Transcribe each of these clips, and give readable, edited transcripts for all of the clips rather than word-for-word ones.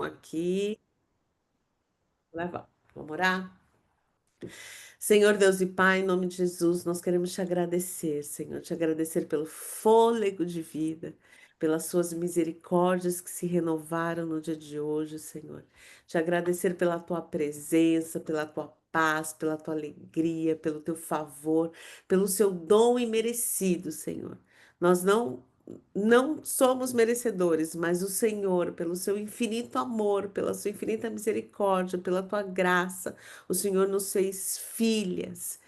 Aqui, vamos orar? Senhor Deus e Pai, em nome de Jesus, nós queremos te agradecer, Senhor, te agradecer pelo fôlego de vida, pelas suas misericórdias que se renovaram no dia de hoje, Senhor. Te agradecer pela tua presença, pela tua paz, pela tua alegria, pelo teu favor, pelo seu dom imerecido, Senhor. Nós não somos merecedores, mas o Senhor, pelo seu infinito amor, pela sua infinita misericórdia, pela tua graça, o Senhor nos fez filhas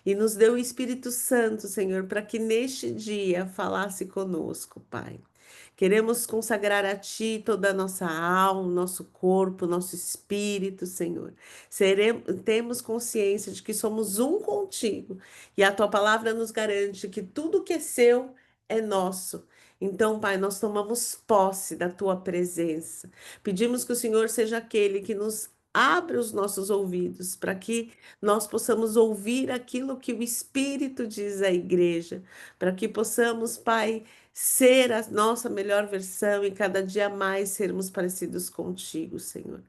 e nos deu o Espírito Santo, Senhor, para que neste dia falasse conosco, Pai. Queremos consagrar a Ti toda a nossa alma, nosso corpo, nosso espírito, Senhor. Temos consciência de que somos um contigo e a Tua palavra nos garante que tudo que é seu é nosso. Então, Pai, nós tomamos posse da Tua presença. Pedimos que o Senhor seja aquele que nos abre os nossos ouvidos para que nós possamos ouvir aquilo que o Espírito diz à igreja, para que possamos, Pai, ser a nossa melhor versão e cada dia mais sermos parecidos contigo, Senhor.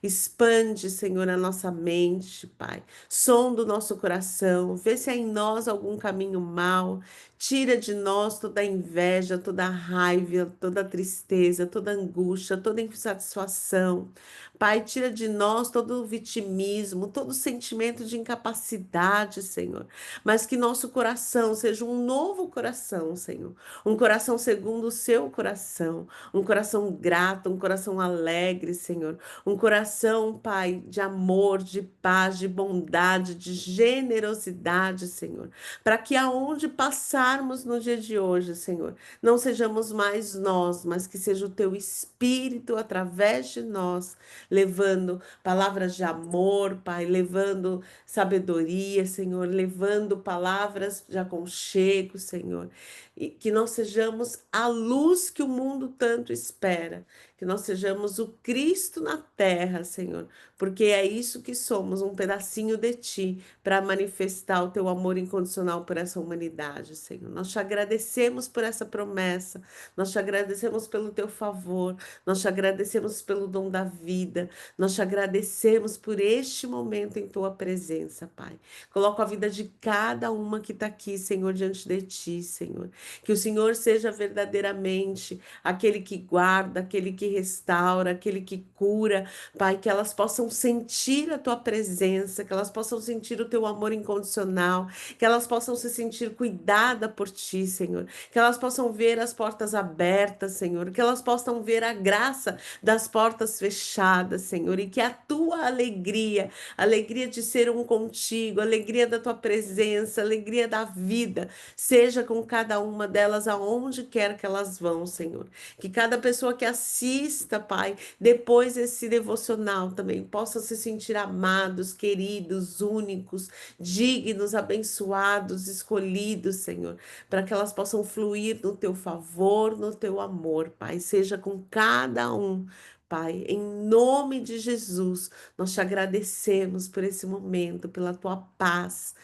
Expande, Senhor, a nossa mente, Pai. Sonda o nosso coração, vê se há em nós algum caminho mau. Tira de nós toda a inveja, toda a raiva, toda a tristeza, toda a angústia, toda a insatisfação. Pai, tira de nós todo o vitimismo, todo o sentimento de incapacidade, Senhor. Mas que nosso coração seja um novo coração, Senhor. Um coração segundo o seu coração. Um coração grato, um coração alegre, Senhor. Um coração, Pai, de amor, de paz, de bondade, de generosidade, Senhor. Para que aonde passarmos no dia de hoje, Senhor, não sejamos mais nós, mas que seja o teu Espírito através de nós levando palavras de amor, Pai, levando sabedoria, Senhor, levando palavras de aconchego, Senhor, e que nós sejamos a luz que o mundo tanto espera, que nós sejamos o Cristo na terra, Senhor, porque é isso que somos, um pedacinho de Ti, para manifestar o Teu amor incondicional por essa humanidade, Senhor. Nós te agradecemos por essa promessa, nós te agradecemos pelo Teu favor, nós te agradecemos pelo dom da vida. Nós te agradecemos por este momento em tua presença, Pai. Coloco a vida de cada uma que está aqui, Senhor, diante de ti, Senhor. Que o Senhor seja verdadeiramente aquele que guarda, aquele que restaura, aquele que cura, Pai. Que elas possam sentir a tua presença, que elas possam sentir o teu amor incondicional, que elas possam se sentir cuidada por ti, Senhor. Que elas possam ver as portas abertas, Senhor. Que elas possam ver a graça das portas fechadas, Senhor, e que a tua alegria, alegria de ser um contigo, alegria da tua presença, alegria da vida, seja com cada uma delas aonde quer que elas vão, Senhor. Que cada pessoa que assista, Pai, depois desse devocional também possa se sentir amados, queridos, únicos, dignos, abençoados, escolhidos, Senhor, para que elas possam fluir no teu favor, no teu amor, Pai. Seja com cada um. Pai, em nome de Jesus, nós te agradecemos por esse momento, pela tua paz,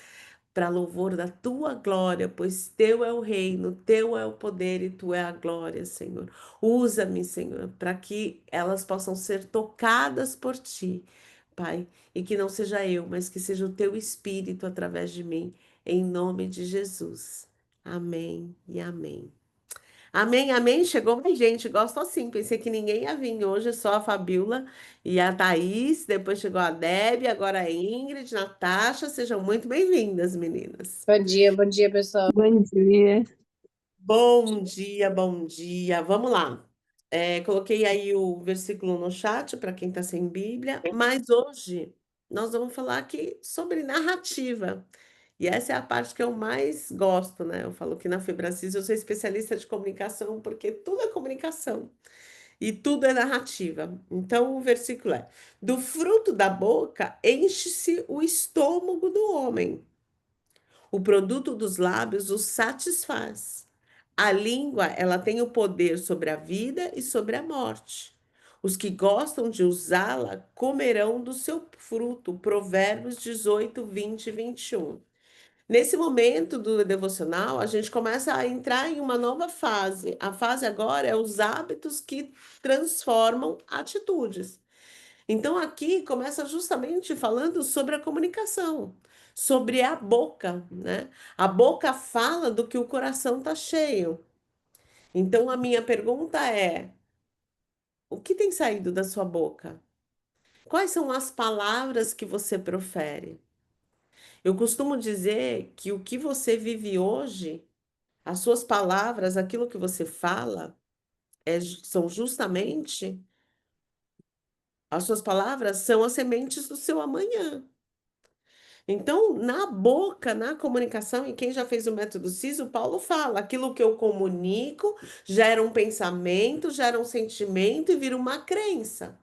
para louvor da tua glória, pois teu é o reino, teu é o poder e tu é a glória, Senhor. Usa-me, Senhor, para que elas possam ser tocadas por ti, Pai, e que não seja eu, mas que seja o teu Espírito através de mim, em nome de Jesus. Amém e amém. Amém, amém. Chegou mais gente. Gosto assim. Pensei que ninguém ia vir hoje, só a Fabiola e a Thaís. Depois chegou a Deb, agora a Ingrid, Natasha. Sejam muito bem-vindas, meninas. Bom dia, pessoal. Bom dia. Bom dia, bom dia. Vamos lá. Coloquei aí o versículo no chat para quem está sem Bíblia, mas hoje nós vamos falar aqui sobre narrativa. E essa é a parte que eu mais gosto, né? Eu falo que na Febracis eu sou especialista de comunicação, porque tudo é comunicação e tudo é narrativa. Então o versículo é: do fruto da boca enche-se o estômago do homem, o produto dos lábios o satisfaz. A língua, ela tem o poder sobre a vida e sobre a morte. Os que gostam de usá-la comerão do seu fruto. Provérbios 18, 20 e 21. Nesse momento do devocional, a gente começa a entrar em uma nova fase. A fase agora é os hábitos que transformam atitudes. Então, aqui começa justamente falando sobre a comunicação, sobre a boca, né? A boca fala do que o coração está cheio. Então, a minha pergunta é: o que tem saído da sua boca? Quais são as palavras que você profere? Eu costumo dizer que o que você vive hoje, as suas palavras, aquilo que você fala, são justamente as suas palavras são as sementes do seu amanhã. Então, na boca, na comunicação, e quem já fez o método CIS, o Paulo fala, aquilo que eu comunico gera um pensamento, gera um sentimento e vira uma crença.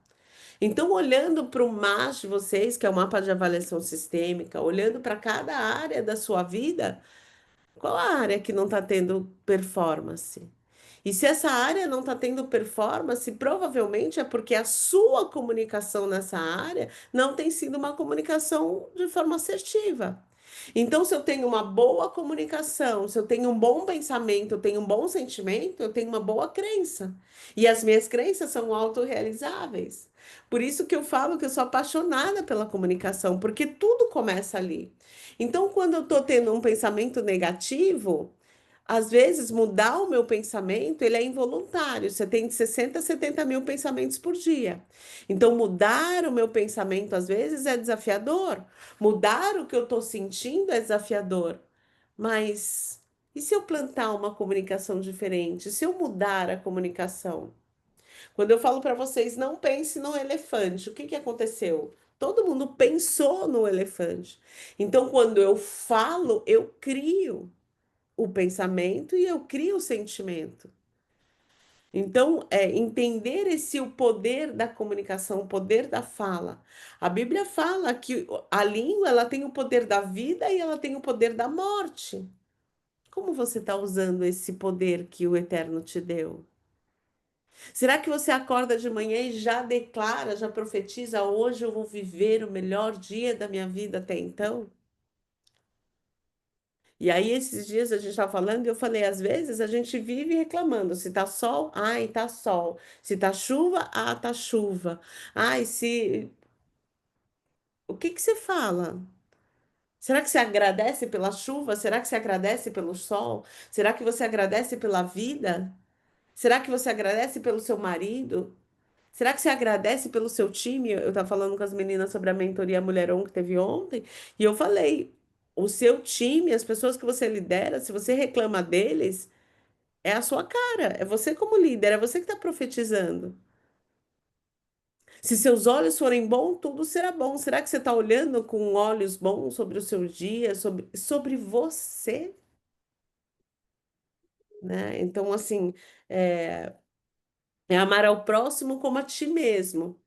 Então, olhando para o MAS de vocês, que é o mapa de avaliação sistêmica, olhando para cada área da sua vida, qual a área que não está tendo performance? E se essa área não está tendo performance, provavelmente é porque a sua comunicação nessa área não tem sido uma comunicação de forma assertiva. Então, se eu tenho uma boa comunicação, se eu tenho um bom pensamento, eu tenho um bom sentimento, eu tenho uma boa crença. E as minhas crenças são autorrealizáveis. Por isso que eu falo que eu sou apaixonada pela comunicação, porque tudo começa ali. Então, quando eu estou tendo um pensamento negativo, às vezes mudar o meu pensamento, ele é involuntário. Você tem de 60 a 70 mil pensamentos por dia. Então, mudar o meu pensamento, às vezes, é desafiador. Mudar o que eu estou sentindo é desafiador. Mas e se eu plantar uma comunicação diferente? Se eu mudar a comunicação? Quando eu falo para vocês, não pense no elefante, o que que aconteceu? Todo mundo pensou no elefante. Então, quando eu falo, eu crio o pensamento e eu crio o sentimento. Então, entender o poder da comunicação, o poder da fala. A Bíblia fala que a língua ela tem o poder da vida e ela tem o poder da morte. Como você está usando esse poder que o Eterno te deu? Será que você acorda de manhã e já declara, já profetiza, hoje eu vou viver o melhor dia da minha vida até então? E aí, esses dias a gente estava falando e eu falei, às vezes a gente vive reclamando. Se tá sol, ai, tá sol. Se tá chuva, ah, tá chuva. Ai, se. O que que você fala? Será que você agradece pela chuva? Será que você agradece pelo sol? Será que você agradece pela vida? Será que você agradece pelo seu marido? Será que você agradece pelo seu time? Eu estava falando com as meninas sobre a mentoria Mulheron que teve ontem, e eu falei: o seu time, as pessoas que você lidera, se você reclama deles, é a sua cara, é você como líder, é você que está profetizando. Se seus olhos forem bons, tudo será bom. Será que você está olhando com olhos bons sobre o seu dia, sobre você, né? Então, assim, é, é amar ao próximo como a ti mesmo.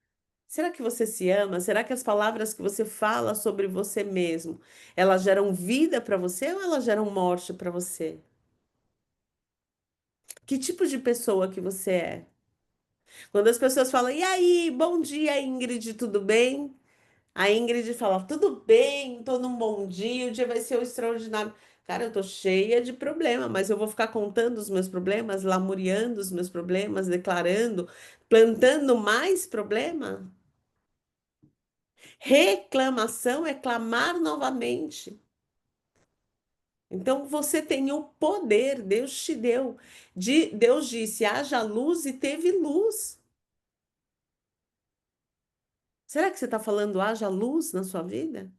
Será que você se ama? Será que as palavras que você fala sobre você mesmo, elas geram vida para você ou elas geram morte para você? Que tipo de pessoa que você é? Quando as pessoas falam, e aí, bom dia, Ingrid, tudo bem? A Ingrid fala, tudo bem, tô num bom dia, o dia vai ser um extraordinário. Cara, eu tô cheia de problema, mas eu vou ficar contando os meus problemas, lamuriando os meus problemas, declarando, plantando mais problema? Reclamação é clamar novamente. Então você tem o poder, Deus te deu. Deus disse: haja luz e teve luz. Será que você está falando haja luz na sua vida?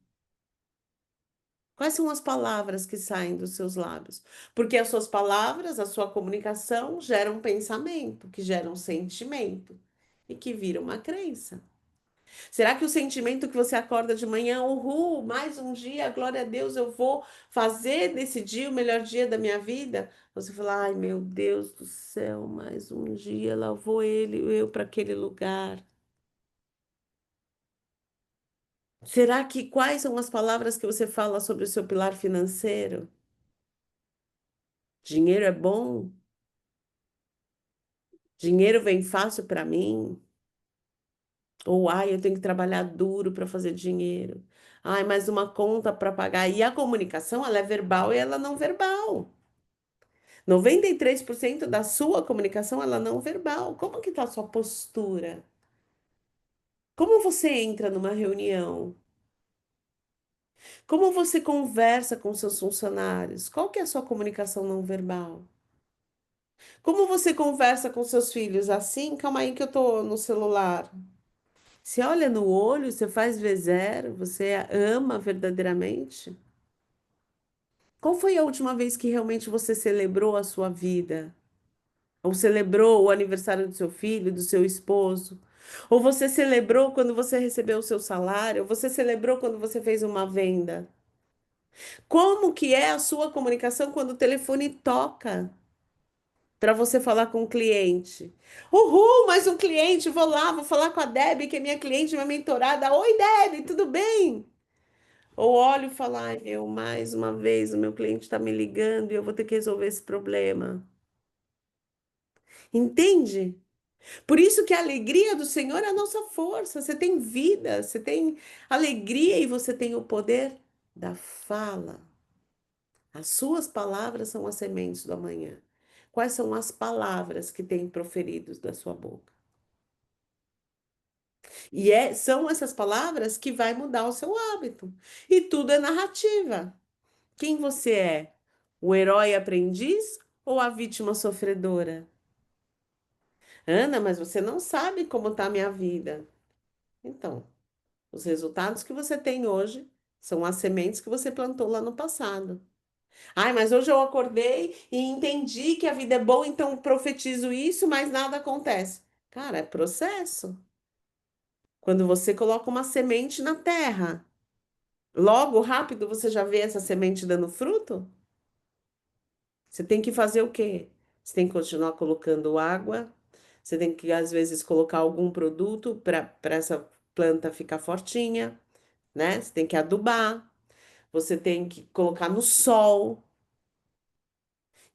Quais são as palavras que saem dos seus lábios? Porque as suas palavras, a sua comunicação geram um pensamento, que gera um sentimento e que vira uma crença. Será que o sentimento que você acorda de manhã, uhul, mais um dia, glória a Deus, eu vou fazer desse dia o melhor dia da minha vida? Você fala, ai meu Deus do céu, mais um dia, lá vou eu para aquele lugar. Será que quais são as palavras que você fala sobre o seu pilar financeiro? Dinheiro é bom? Dinheiro vem fácil para mim? Ou, ai, eu tenho que trabalhar duro para fazer dinheiro. Ai, mais uma conta para pagar. E a comunicação, ela é verbal e ela não verbal. 93% da sua comunicação, ela é não verbal. Como que tá a sua postura? Como você entra numa reunião? Como você conversa com seus funcionários? Qual que é a sua comunicação não verbal? Como você conversa com seus filhos? Assim, calma aí que eu tô no celular. Você olha no olho, você faz V0, você ama verdadeiramente? Qual foi a última vez que realmente você celebrou a sua vida? Ou celebrou o aniversário do seu filho, do seu esposo? Ou você celebrou quando você recebeu o seu salário? Ou você celebrou quando você fez uma venda? Como que é a sua comunicação quando o telefone toca para você falar com o cliente? Uhul, mais um cliente, vou lá, vou falar com a Debbie, que é minha cliente, minha mentorada. Oi, Debbie, tudo bem? Ou olho e falo, ai, meu, mais uma vez o meu cliente está me ligando e eu vou ter que resolver esse problema. Entende? Por isso que a alegria do Senhor é a nossa força. Você tem vida, você tem alegria e você tem o poder da fala. As suas palavras são as sementes do amanhã. Quais são as palavras que têm proferidos da sua boca? São essas palavras que vai mudar o seu hábito. E tudo é narrativa. Quem você é? O herói aprendiz ou a vítima sofredora? Ana, mas você não sabe como está a minha vida. Então, os resultados que você tem hoje são as sementes que você plantou lá no passado. Ai, mas hoje eu acordei e entendi que a vida é boa, então profetizo isso, mas nada acontece. Cara, é processo. Quando você coloca uma semente na terra, logo, rápido, você já vê essa semente dando fruto? Você tem que fazer o quê? Você tem que continuar colocando água, você tem que, às vezes, colocar algum produto para essa planta ficar fortinha, né? Você tem que adubar, você tem que colocar no sol.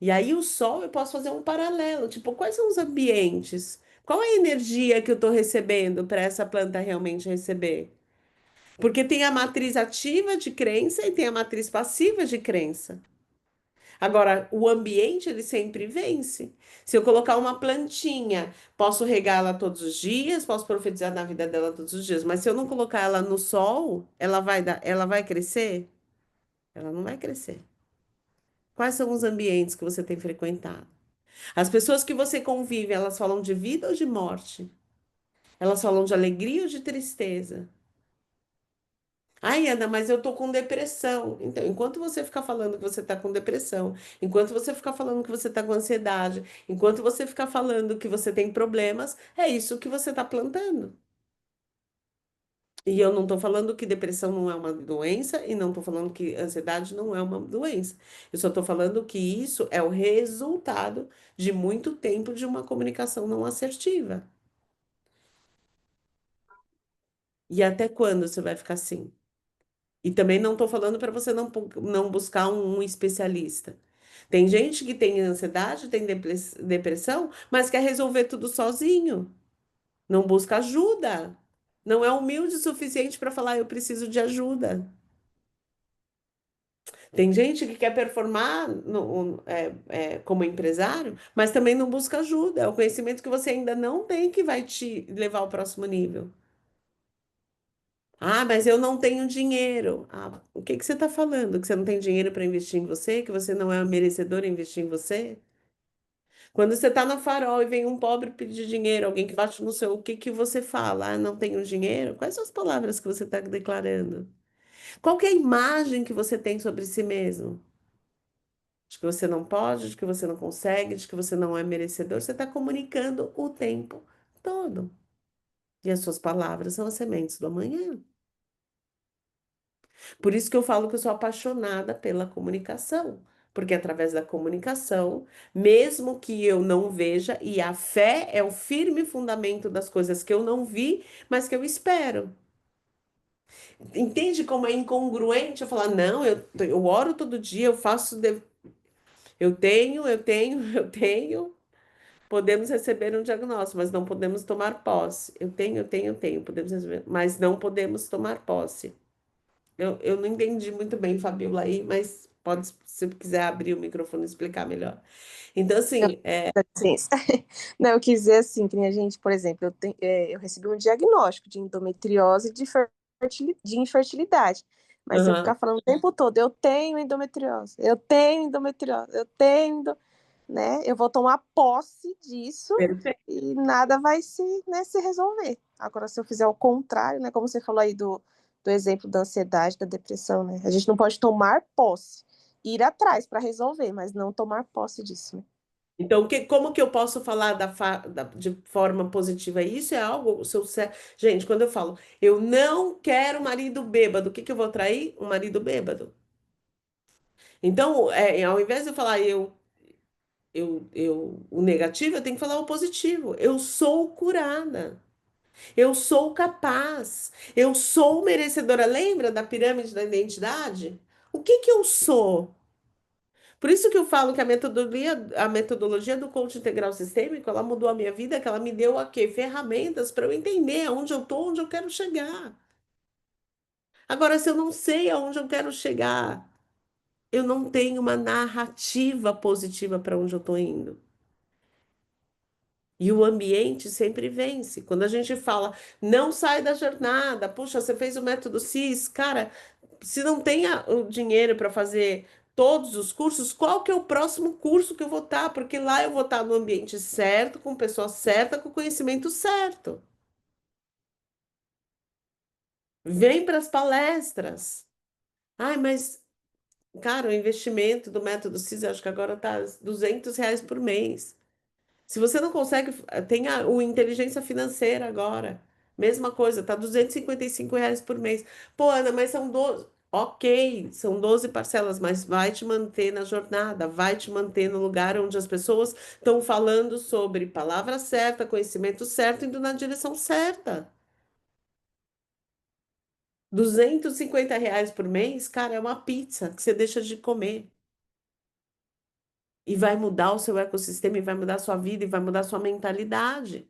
E aí, o sol, eu posso fazer um paralelo, tipo, quais são os ambientes? Qual é a energia que eu estou recebendo para essa planta realmente receber? Porque tem a matriz ativa de crença e tem a matriz passiva de crença. Agora, o ambiente, ele sempre vence. Se eu colocar uma plantinha, posso regá-la todos os dias, posso profetizar na vida dela todos os dias, mas se eu não colocar ela no sol, ela vai crescer? Ela não vai crescer. Quais são os ambientes que você tem frequentado? As pessoas que você convive, elas falam de vida ou de morte? Elas falam de alegria ou de tristeza? Ai, Ana, mas eu tô com depressão. Então, enquanto você ficar falando que você tá com depressão, enquanto você ficar falando que você tá com ansiedade, enquanto você ficar falando que você tem problemas, é isso que você tá plantando. E eu não tô falando que depressão não é uma doença e não tô falando que ansiedade não é uma doença. Eu só tô falando que isso é o resultado de muito tempo de uma comunicação não assertiva. E até quando você vai ficar assim? E também não estou falando para você não buscar um especialista. Tem gente que tem ansiedade, tem depressão, mas quer resolver tudo sozinho. Não busca ajuda. Não é humilde o suficiente para falar, eu preciso de ajuda. Tem gente que quer performar como empresário, mas também não busca ajuda. É o conhecimento que você ainda não tem que vai te levar ao próximo nível. Ah, mas eu não tenho dinheiro. Ah, o que que você está falando? Que você não tem dinheiro para investir em você? Que você não é merecedor em investir em você? Quando você está na farol e vem um pobre pedir dinheiro, alguém que bate no seu, o que que você fala? Ah, não tenho dinheiro? Quais são as palavras que você está declarando? Qual que é a imagem que você tem sobre si mesmo? De que você não pode, de que você não consegue, de que você não é merecedor? Você está comunicando o tempo todo. E as suas palavras são as sementes do amanhã. Por isso que eu falo que eu sou apaixonada pela comunicação, porque através da comunicação, mesmo que eu não veja, e a fé é o firme fundamento das coisas que eu não vi, mas que eu espero. Entende como é incongruente eu falar, não, eu oro todo dia, eu faço, eu tenho, eu tenho. Podemos receber um diagnóstico, mas não podemos tomar posse. Eu tenho, podemos receber, mas não podemos tomar posse. Eu não entendi muito bem, Fabiola, aí, mas pode, se quiser abrir o microfone e explicar melhor. Então, assim, Sim. Não, eu quis dizer assim, que nem a gente, por exemplo, eu recebi um diagnóstico de endometriose e de infertilidade. Mas se eu aham, ficar falando o tempo todo, eu tenho endometriose, eu tenho endometriose, eu tenho, né? Eu vou tomar posse disso perfeito. e nada vai se resolver. Agora, se eu fizer o contrário, né? Como você falou aí do exemplo da ansiedade, da depressão, né? A gente não pode tomar posse, ir atrás para resolver, mas não tomar posse disso, né? Então, como que eu posso falar de forma positiva? Isso é algo, gente, quando eu falo, eu não quero marido bêbado, o que que eu vou atrair? Um marido bêbado. Então, ao invés de eu falar o negativo, eu tenho que falar o positivo. Eu sou curada. Eu sou capaz. Eu sou merecedora. Lembra da pirâmide da identidade? O que que eu sou? Por isso que eu falo que a metodologia do coach integral sistêmico, ela mudou a minha vida, que ela me deu a quê? Ferramentas para eu entender aonde eu tô, onde eu quero chegar. Agora, se eu não sei aonde eu quero chegar, eu não tenho uma narrativa positiva para onde eu tô indo. E o ambiente sempre vence. Quando a gente fala, não sai da jornada, puxa, você fez o método CIS, cara, se não tem o dinheiro para fazer todos os cursos, qual que é o próximo curso que eu vou estar? Porque lá eu vou estar no ambiente certo, com pessoa certa, com conhecimento certo. Vem para as palestras. Ai, mas, cara, o investimento do método CIS, eu acho que agora está R$ 200 por mês. Se você não consegue, tem o inteligência financeira agora. Mesma coisa, tá R$ 255 por mês. Pô, Ana, mas são 12. Ok, são 12 parcelas, mas vai te manter na jornada, vai te manter no lugar onde as pessoas estão falando sobre palavra certa, conhecimento certo, indo na direção certa. R$ 250 por mês, cara, é uma pizza que você deixa de comer. E vai mudar o seu ecossistema, e vai mudar a sua vida, e vai mudar a sua mentalidade.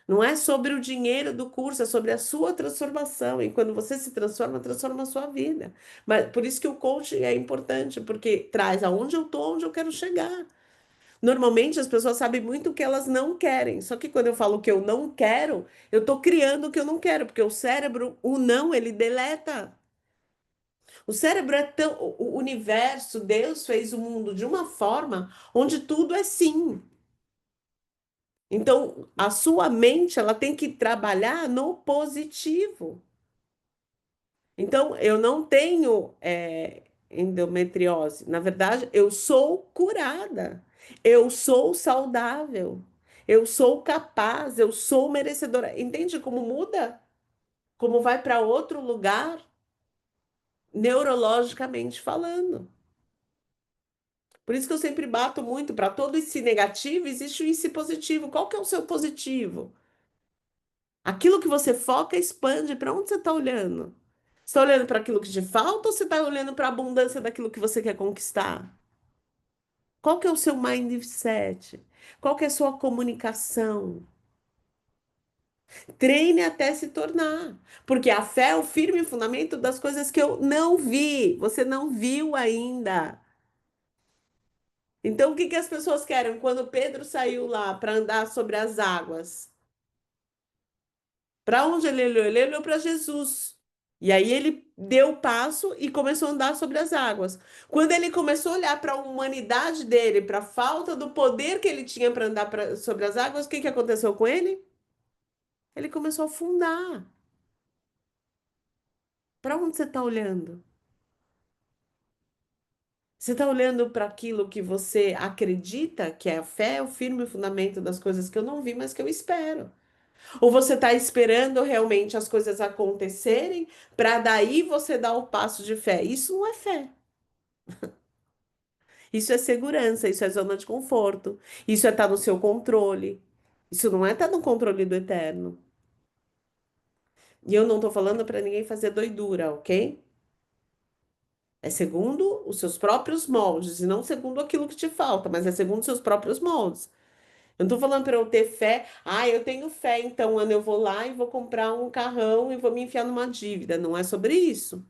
Não é sobre o dinheiro do curso, é sobre a sua transformação. E quando você se transforma, transforma a sua vida. Mas por isso que o coaching é importante, porque traz aonde eu tô, onde eu quero chegar. Normalmente as pessoas sabem muito o que elas não querem. Só que quando eu falo o que eu não quero, eu estou criando o que eu não quero, porque o cérebro, o não, ele deleta. O cérebro é tão. O universo, Deus fez o mundo de uma forma onde tudo é sim. Então, a sua mente, ela tem que trabalhar no positivo. Então, eu não tenho endometriose. Na verdade, eu sou curada. Eu sou saudável. Eu sou capaz. Eu sou merecedora. Entende como muda? Como vai para outro lugar, neurologicamente falando. Por isso que eu sempre bato muito para todo esse negativo, existe o esse positivo. Qual que é o seu positivo? Aquilo que você foca expande. Para onde você está olhando? Você está olhando para aquilo que te falta ou você está olhando para a abundância daquilo que você quer conquistar? Qual que é o seu mindset? Qual que é a sua comunicação? Treine até se tornar. Porque a fé é o firme fundamento das coisas que eu não vi. Você não viu ainda. Então, o que que as pessoas querem? Quando Pedro saiu lá para andar sobre as águas, para onde ele olhou? Ele olhou para Jesus. E aí ele deu o passo e começou a andar sobre as águas. Quando ele começou a olhar para a humanidade dele, para a falta do poder que ele tinha para andar sobre as águas, o que que aconteceu com ele? Ele começou a afundar. Para onde você está olhando? Você está olhando para aquilo que você acredita que é a fé, o firme fundamento das coisas que eu não vi, mas que eu espero. Ou você está esperando realmente as coisas acontecerem para daí você dar o passo de fé? Isso não é fé. Isso é segurança, isso é zona de conforto, isso é estar no seu controle. Isso não é estar no controle do eterno. E eu não estou falando para ninguém fazer doidura, ok? É segundo os seus próprios moldes, e não segundo aquilo que te falta, mas é segundo os seus próprios moldes. Eu não tô falando para eu ter fé. Ah, eu tenho fé, então, Ana, eu vou lá e vou comprar um carrão e vou me enfiar numa dívida. Não é sobre isso.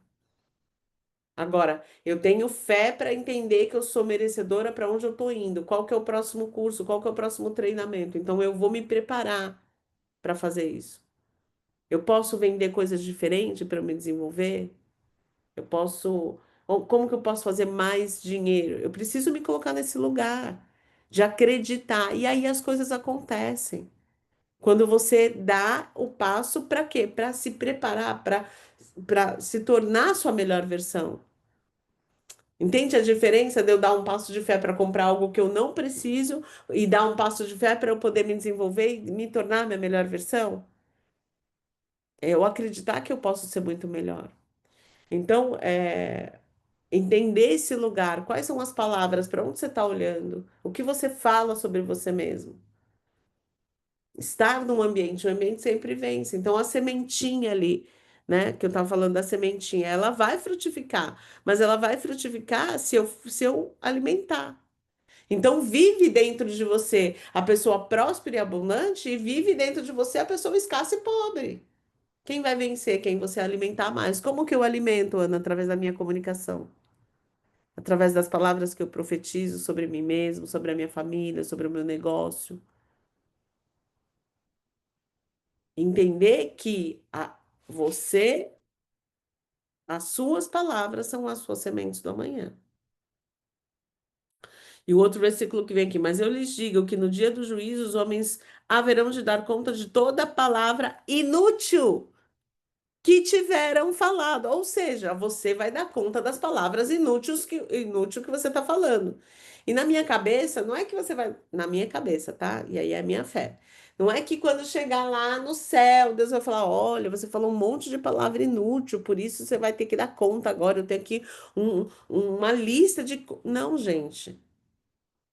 Agora, eu tenho fé para entender que eu sou merecedora para onde eu estou indo. Qual que é o próximo curso? Qual que é o próximo treinamento? Então, eu vou me preparar para fazer isso. Eu posso vender coisas diferentes para me desenvolver? Eu posso. Como que eu posso fazer mais dinheiro? Eu preciso me colocar nesse lugar de acreditar. E aí as coisas acontecem. Quando você dá o passo para quê? Para se preparar, para se tornar a sua melhor versão. Entende a diferença de eu dar um passo de fé para comprar algo que eu não preciso e dar um passo de fé para eu poder me desenvolver e me tornar a minha melhor versão? É eu acreditar que eu posso ser muito melhor. Então, entender esse lugar, quais são as palavras, para onde você está olhando, o que você fala sobre você mesmo. Estar num ambiente, o ambiente sempre vence. Então, a sementinha ali, né, que eu estava falando da sementinha, ela vai frutificar, mas ela vai frutificar se eu alimentar. Então, vive dentro de você a pessoa próspera e abundante, e vive dentro de você a pessoa escassa e pobre. Quem vai vencer? Quem você alimentar mais? Como que eu alimento, Ana? Através da minha comunicação, através das palavras que eu profetizo sobre mim mesmo, sobre a minha família, sobre o meu negócio. Entender que você, as suas palavras são as suas sementes do amanhã. E o outro versículo que vem aqui, mas eu lhes digo que no dia do juízo os homens haverão de dar conta de toda palavra inútil que tiveram falado. Ou seja, você vai dar conta das palavras inútil que você está falando. E na minha cabeça, não é que você vai. Na minha cabeça, tá? E aí é a minha fé. Não é que quando chegar lá no céu, Deus vai falar: olha, você falou um monte de palavra inútil, por isso você vai ter que dar conta agora. Eu tenho aqui uma lista de. Não, gente.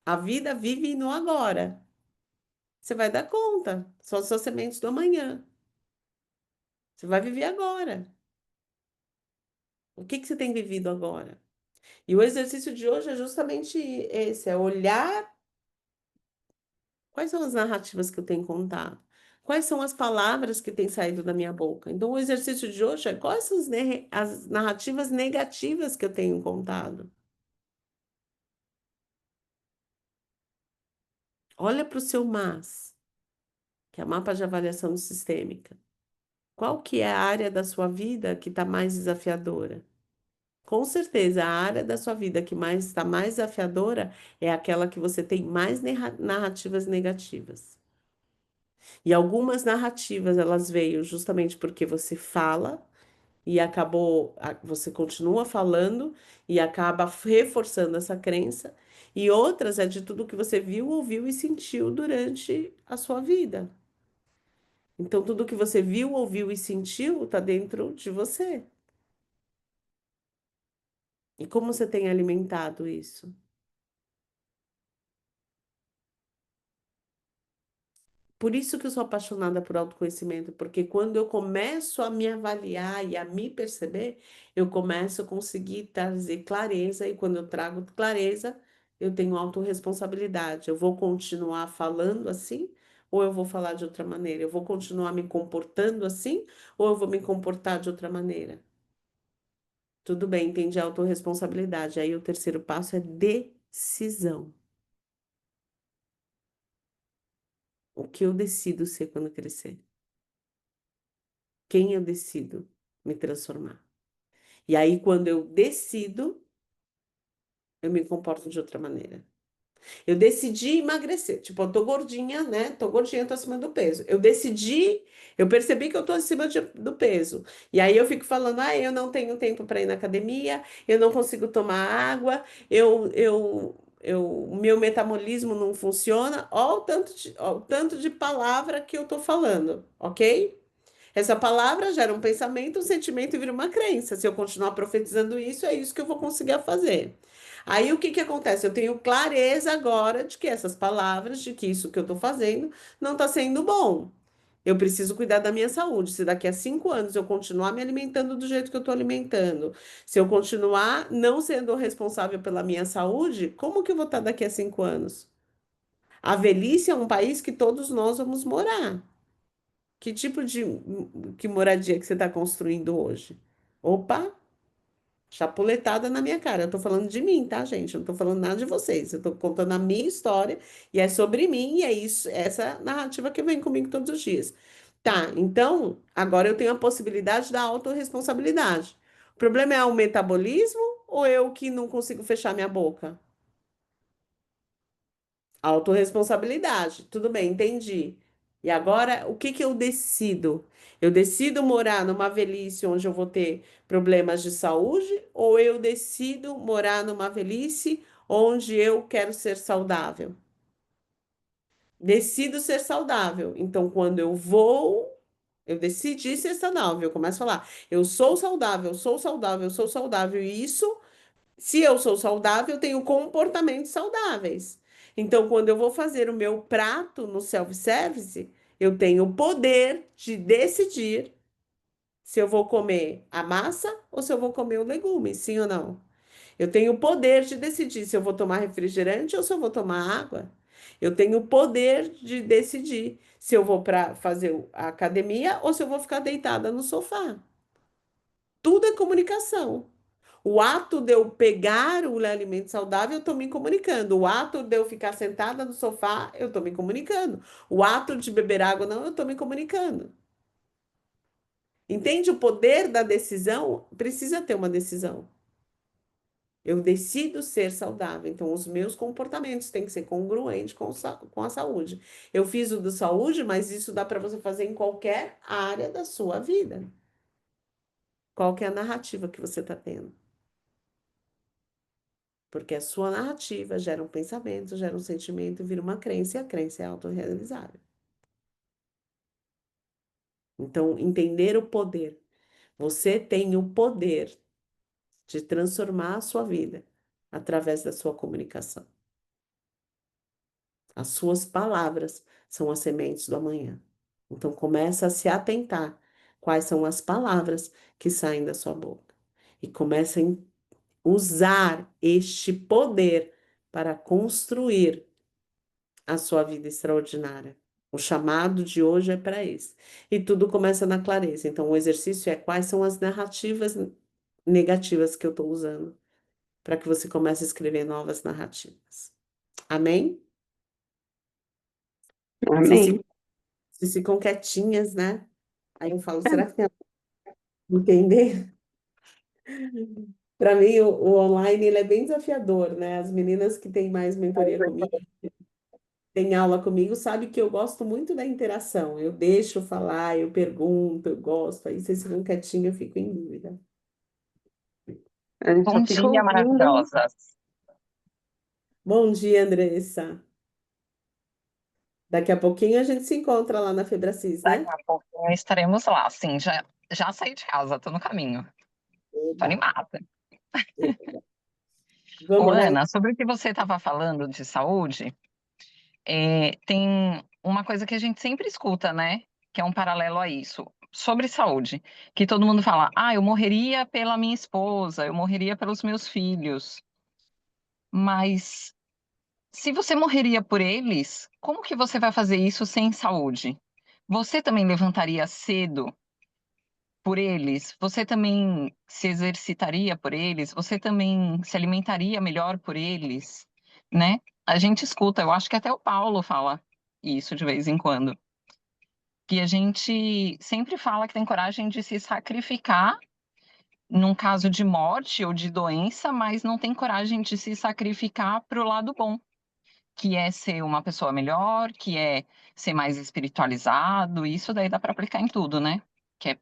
A vida vive no agora. Você vai dar conta. São as suas sementes do amanhã. Você vai viver agora. O que que você tem vivido agora? E o exercício de hoje é justamente esse, é olhar quais são as narrativas que eu tenho contado, quais são as palavras que têm saído da minha boca. Então, o exercício de hoje é quais são as narrativas negativas que eu tenho contado. Olha para o seu MAS, que é o mapa de avaliação sistêmica. Qual que é a área da sua vida que está mais desafiadora? Com certeza, a área da sua vida que mais está mais desafiadora é aquela que você tem mais narrativas negativas. E algumas narrativas elas veio justamente porque você fala e acabou, você continua falando e acaba reforçando essa crença. E outras é de tudo que você viu, ouviu e sentiu durante a sua vida. Então, tudo que você viu, ouviu e sentiu está dentro de você. E como você tem alimentado isso? Por isso que eu sou apaixonada por autoconhecimento, porque quando eu começo a me avaliar e a me perceber, eu começo a conseguir trazer clareza, e quando eu trago clareza, eu tenho autorresponsabilidade. Eu vou continuar falando assim, ou eu vou falar de outra maneira? Eu vou continuar me comportando assim, ou eu vou me comportar de outra maneira? Tudo bem, entendi a autorresponsabilidade. Aí o terceiro passo é decisão. O que eu decido ser quando crescer? Quem eu decido me transformar? E aí, quando eu decido, eu me comporto de outra maneira. Eu decidi emagrecer. Tipo, eu tô gordinha, né? Tô gordinha, tô acima do peso. Eu percebi que eu tô acima do peso. E aí eu fico falando, ah, eu não tenho tempo para ir na academia, eu não consigo tomar água, o meu metabolismo não funciona. Ó, o tanto de palavra que eu tô falando, ok? Essa palavra gera um pensamento, um sentimento e vira uma crença. Se eu continuar profetizando isso, é isso que eu vou conseguir fazer. Aí o que que acontece? Eu tenho clareza agora de que essas palavras, de que isso que eu estou fazendo não está sendo bom. Eu preciso cuidar da minha saúde. Se daqui a 5 anos eu continuar me alimentando do jeito que eu estou alimentando, se eu continuar não sendo responsável pela minha saúde, como que eu vou estar daqui a 5 anos? A velhice é um país que todos nós vamos morar. Que tipo de que moradia que você está construindo hoje? Opa, chapuletada na minha cara. Eu tô falando de mim, tá, gente? Eu não tô falando nada de vocês. Eu tô contando a minha história e é sobre mim e é isso, essa narrativa que vem comigo todos os dias. Tá, então, agora eu tenho a possibilidade da autorresponsabilidade. O problema é o metabolismo ou eu que não consigo fechar minha boca? Autorresponsabilidade. Tudo bem, entendi. E agora, o que que eu decido? Eu decido morar numa velhice onde eu vou ter problemas de saúde, ou eu decido morar numa velhice onde eu quero ser saudável? Decido ser saudável. Então, quando eu decidi ser saudável. Eu começo a falar, eu sou saudável, sou saudável, sou saudável. E isso, se eu sou saudável, eu tenho comportamentos saudáveis. Então, quando eu vou fazer o meu prato no self-service, eu tenho o poder de decidir se eu vou comer a massa ou se eu vou comer o legume, sim ou não. Eu tenho o poder de decidir se eu vou tomar refrigerante ou se eu vou tomar água. Eu tenho o poder de decidir se eu vou para fazer a academia ou se eu vou ficar deitada no sofá. Tudo é comunicação. O ato de eu pegar o alimento saudável, eu estou me comunicando. O ato de eu ficar sentada no sofá, eu estou me comunicando. O ato de beber água, não, eu estou me comunicando. Entende o poder da decisão? Precisa ter uma decisão. Eu decido ser saudável. Então, os meus comportamentos têm que ser congruentes com a saúde. Eu fiz o da saúde, mas isso dá para você fazer em qualquer área da sua vida. Qual que é a narrativa que você está tendo? Porque a sua narrativa gera um pensamento, gera um sentimento, vira uma crença, e a crença é autorrealizável. Então, entender o poder. Você tem o poder de transformar a sua vida através da sua comunicação. As suas palavras são as sementes do amanhã. Então, começa a se atentar quais são as palavras que saem da sua boca. E começa a usar este poder para construir a sua vida extraordinária. O chamado de hoje é para isso. E tudo começa na clareza. Então, o exercício é quais são as narrativas negativas que eu estou usando para que você comece a escrever novas narrativas. Amém? Vocês, Amém. vocês ficam quietinhas, né? Aí eu falo, será que tem entender? Para mim, o online ele é bem desafiador, né? As meninas que têm mais mentoria comigo, têm aula comigo, sabem que eu gosto muito da interação. Eu deixo falar, eu pergunto, eu gosto. Aí vocês ficam quietinhos, eu fico em dúvida. A gente só Bom fica dia, ouvindo. maravilhosas. Bom dia, Andressa. Daqui a pouquinho a gente se encontra lá na Febracis, Daqui né? a pouquinho estaremos lá. Sim, já saí de casa, tô no caminho. Tô Eba, animada. eba. Ô, Vamos lá. Ana, sobre o que você estava falando de saúde, tem uma coisa que a gente sempre escuta, né? Que é um paralelo a isso. Sobre saúde, que todo mundo fala, eu morreria pela minha esposa, eu morreria pelos meus filhos. Mas se você morreria por eles, como que você vai fazer isso sem saúde? Você também levantaria cedo por eles? Você também se exercitaria por eles? Você também se alimentaria melhor por eles? Né? A gente escuta, eu acho que até o Paulo fala isso de vez em quando, que a gente sempre fala que tem coragem de se sacrificar num caso de morte ou de doença, mas não tem coragem de se sacrificar para o lado bom, que é ser uma pessoa melhor, que é ser mais espiritualizado, isso daí dá para aplicar em tudo, né? Que é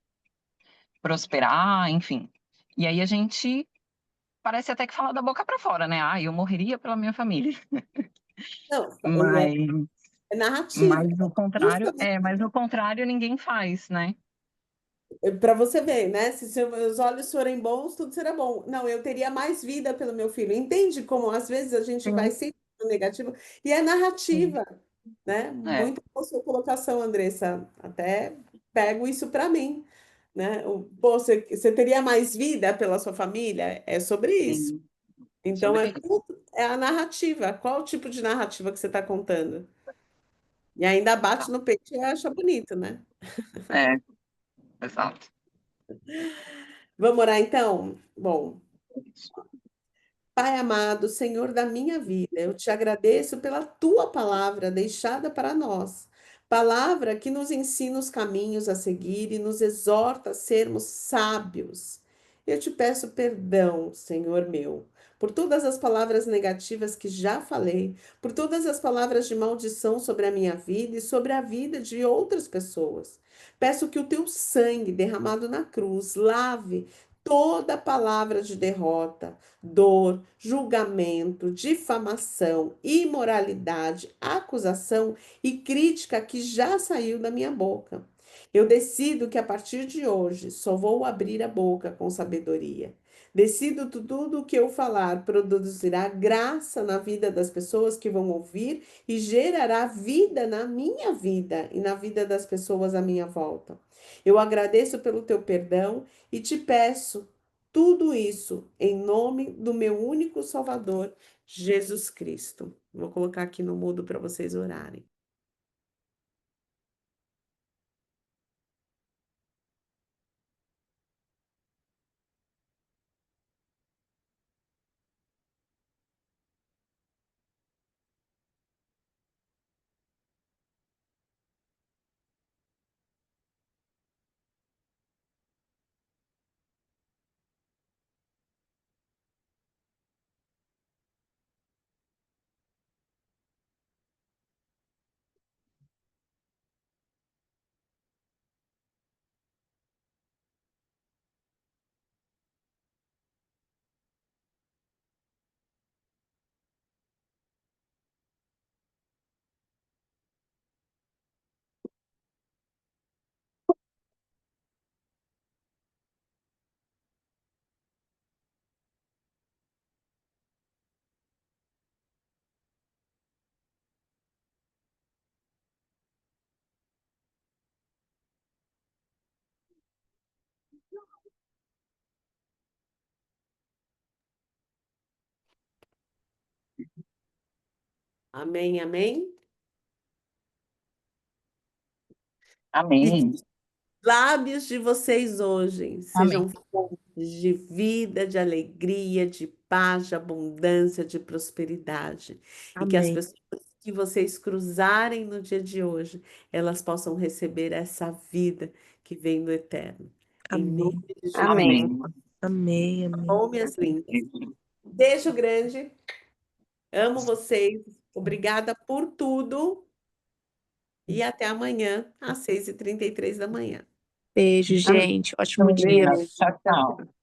prosperar, enfim. E aí a gente parece até que fala da boca para fora, né? Eu morreria pela minha família. Não, Mas, é narrativa. mas o contrário, Justamente mas o contrário ninguém faz, né? para você ver, né? Se seus olhos forem bons, tudo será bom. Não, eu teria mais vida pelo meu filho. Entende como às vezes a gente vai Sim, sempre no negativo e é sim. narrativa, né? É, Muito boa sua colocação, Andressa. Até pego isso para mim, né? Pô, você teria mais vida pela sua família? É sobre isso. sim. Então Sobre é isso. é a narrativa. Qual o tipo de narrativa que você está contando? E ainda bate Tá. no peito e acha bonito, né? É, exato. Vamos orar então? Bom, Isso. Pai amado, Senhor da minha vida, eu te agradeço pela tua palavra deixada para nós. Palavra que nos ensina os caminhos a seguir e nos exorta a sermos sábios. Eu te peço perdão, Senhor meu, por todas as palavras negativas que já falei, por todas as palavras de maldição sobre a minha vida e sobre a vida de outras pessoas. Peço que o teu sangue derramado na cruz lave toda palavra de derrota, dor, julgamento, difamação, imoralidade, acusação e crítica que já saiu da minha boca. Eu decido que a partir de hoje só vou abrir a boca com sabedoria. Decido que tudo o que eu falar produzirá graça na vida das pessoas que vão ouvir e gerará vida na minha vida e na vida das pessoas à minha volta. Eu agradeço pelo teu perdão e te peço tudo isso em nome do meu único Salvador, Jesus Cristo. Vou colocar aqui no mudo para vocês orarem. Amém, amém. E que Amém. os lábios de vocês hoje Amém. sejam fontes de vida, de alegria, de paz, de abundância, de prosperidade. E que as Amém. pessoas que vocês cruzarem no dia de hoje, elas possam receber essa vida que vem do eterno. Em nome Amém. de Jesus. Amém. Amém. Amém. Amém. Bom, minhas lindas. Beijo grande. Amo vocês. Obrigada por tudo. E até amanhã, às 6h33 da manhã. Beijo, Amém. gente. Ótimo dia. Tchau, tchau.